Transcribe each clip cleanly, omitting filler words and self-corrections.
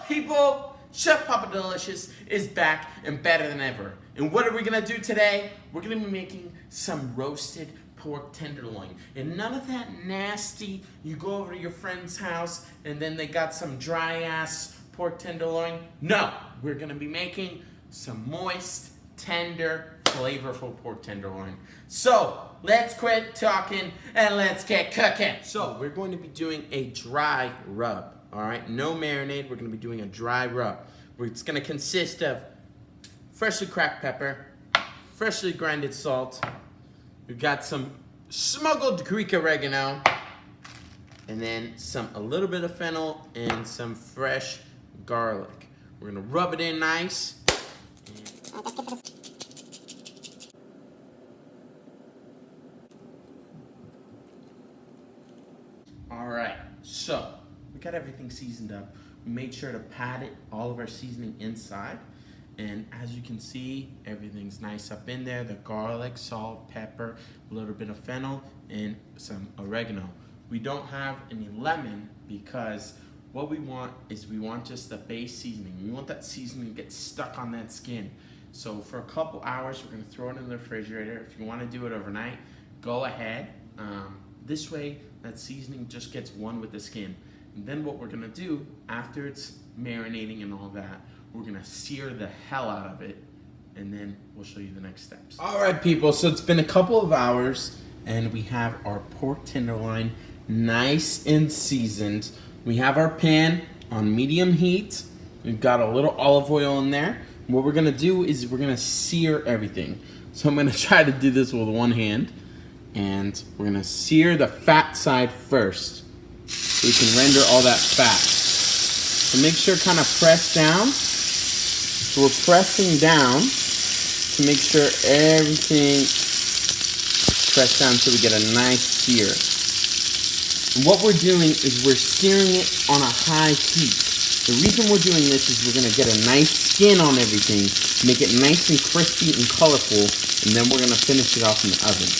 up, people? Chef Papadelicious is back and better than ever. And what are we gonna do today? We're gonna be making some roasted pork tenderloin. And none of that nasty, you go over to your friend's house and then they got some dry ass pork tenderloin. No, we're gonna be making some moist, tender, flavorful pork tenderloin. So, let's quit talking and let's get cooking. So, we're going to be doing a dry rub. All right, no marinade. We're going to be doing a dry rub. It's going to consist of freshly cracked pepper, freshly grinded salt. We've got some smuggled Greek oregano, and then a little bit of fennel and some fresh garlic. We're going to rub it in nice. All right, so we got everything seasoned up. We made sure to pat it, all of our seasoning inside. And as you can see, everything's nice up in there. The garlic, salt, pepper, a little bit of fennel, and some oregano. We don't have any lemon because what we want is just the base seasoning. We want that seasoning to get stuck on that skin. So for a couple hours, we're gonna throw it in the refrigerator. If you wanna do it overnight, go ahead. This way, that seasoning just gets one with the skin. And then what we're gonna do, after it's marinating and all that, we're gonna sear the hell out of it, and then we'll show you the next steps. All right, people, so it's been a couple of hours, and we have our pork tenderloin nice and seasoned. We have our pan on medium heat. We've got a little olive oil in there. What we're gonna do is we're gonna sear everything. So I'm gonna try to do this with one hand. And we're gonna sear the fat side first so we can render all that fat. So make sure kind of press down. So we're pressing down to make sure everything is pressed down so we get a nice sear. And what we're doing is we're searing it on a high heat. The reason we're doing this is we're gonna get a nice skin on everything, make it nice and crispy and colorful, and then we're gonna finish it off in the oven.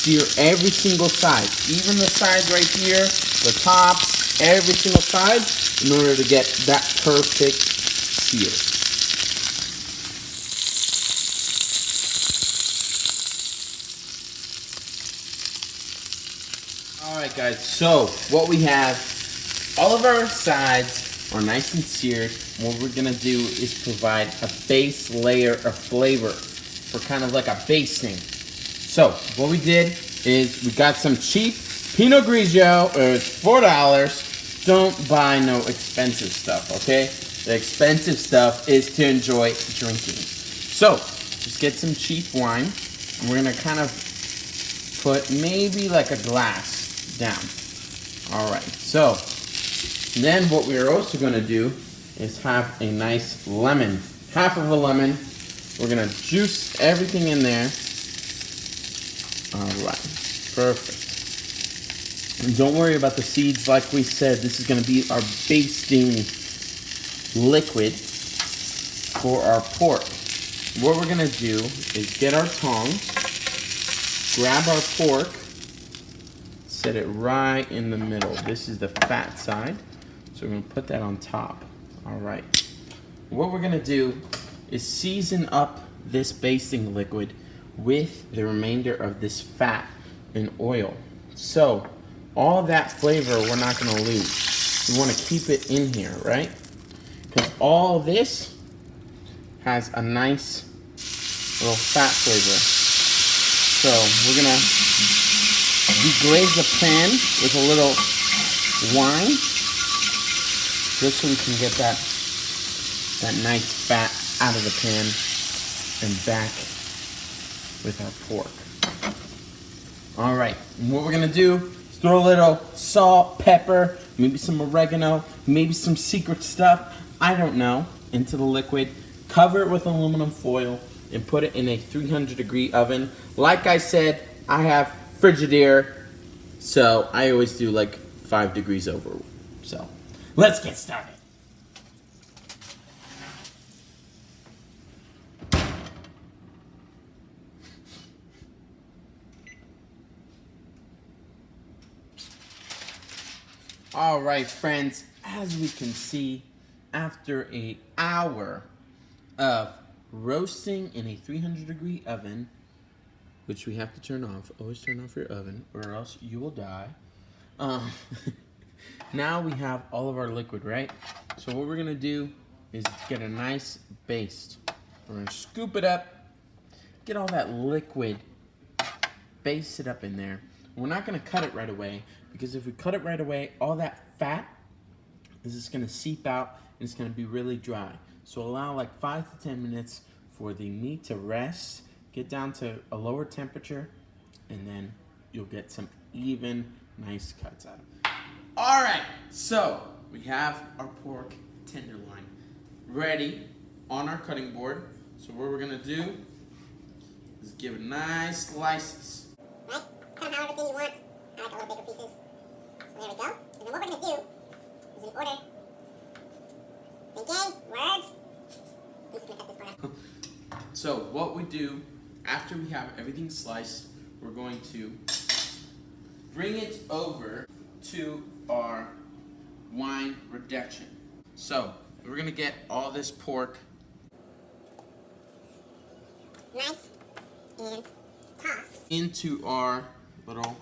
Sear every single side, even the sides right here, the tops, every single side, in order to get that perfect sear. Alright guys, so what we have, all of our sides are nice and seared. What we're going to do is provide a base layer of flavor for kind of like a basting. So, what we did is we got some cheap Pinot Grigio, it's $4. Don't buy no expensive stuff, okay? The expensive stuff is to enjoy drinking. So, just get some cheap wine, and we're gonna kind of put maybe like a glass down. All right, so then what we're also gonna do is have a nice lemon, half of a lemon. We're gonna juice everything in there. Alright, perfect. And don't worry about the seeds. Like we said, this is going to be our basting liquid for our pork. What we're going to do is get our tongs, grab our pork, set it right in the middle. This is the fat side, so we're going to put that on top. Alright. What we're going to do is season up this basting liquid with the remainder of this fat and oil. So all that flavor we're not going to lose. We want to keep it in here, right? Because all this has a nice little fat flavor. So we're going to deglaze the pan with a little wine just so we can get that nice fat out of the pan and back with our pork. All right, and what we're gonna do is throw a little salt, pepper, maybe some oregano, maybe some secret stuff, I don't know, into the liquid. Cover it with aluminum foil and put it in a 300-degree oven. Like I said, I have Frigidaire, so I always do like 5 degrees over. So let's get started. All right, friends, as we can see, after an hour of roasting in a 300-degree oven, which we have to turn off. Always turn off your oven or else you will die. Now we have all of our liquid, right? So what we're gonna do is get a nice baste. We're gonna scoop it up, get all that liquid, baste it up in there. We're not gonna cut it right away, because if we cut it right away, all that fat is just gonna seep out and it's gonna be really dry. So allow like 5 to 10 minutes for the meat to rest, get down to a lower temperature, and then you'll get some even, nice cuts out. All right, so we have our pork tenderloin ready on our cutting board. So what we're gonna do is give it nice slices. Right? Cut them however you want. I like a little bigger pieces. So there we go. And then what we're gonna do is in order. Thinking, words. I'm just gonna cut this part out. So what we do after we have everything sliced, we're going to bring it over to our wine reduction. So we're gonna get all this pork Nice and tossed into our little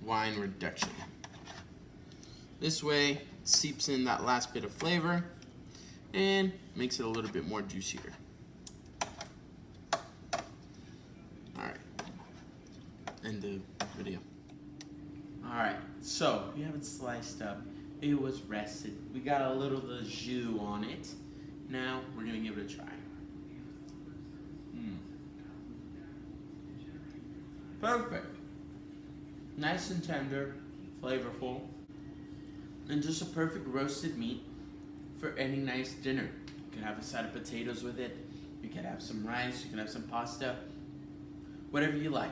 wine reduction. This way it seeps in that last bit of flavor and makes it a little bit more juicier. Alright, end the video. Alright, so we have it sliced up. It was rested. We got a little of the jus on it. Now we're gonna give it a try. Perfect. Nice and tender, flavorful, and just a perfect roasted meat for any nice dinner. You can have a side of potatoes with it. You can have some rice. You can have some pasta. Whatever you like.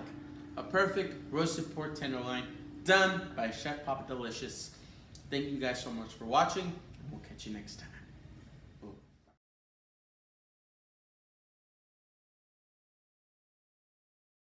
A perfect roasted pork tenderloin done by Chef Papadelicious. Thank you guys so much for watching, and we'll catch you next time.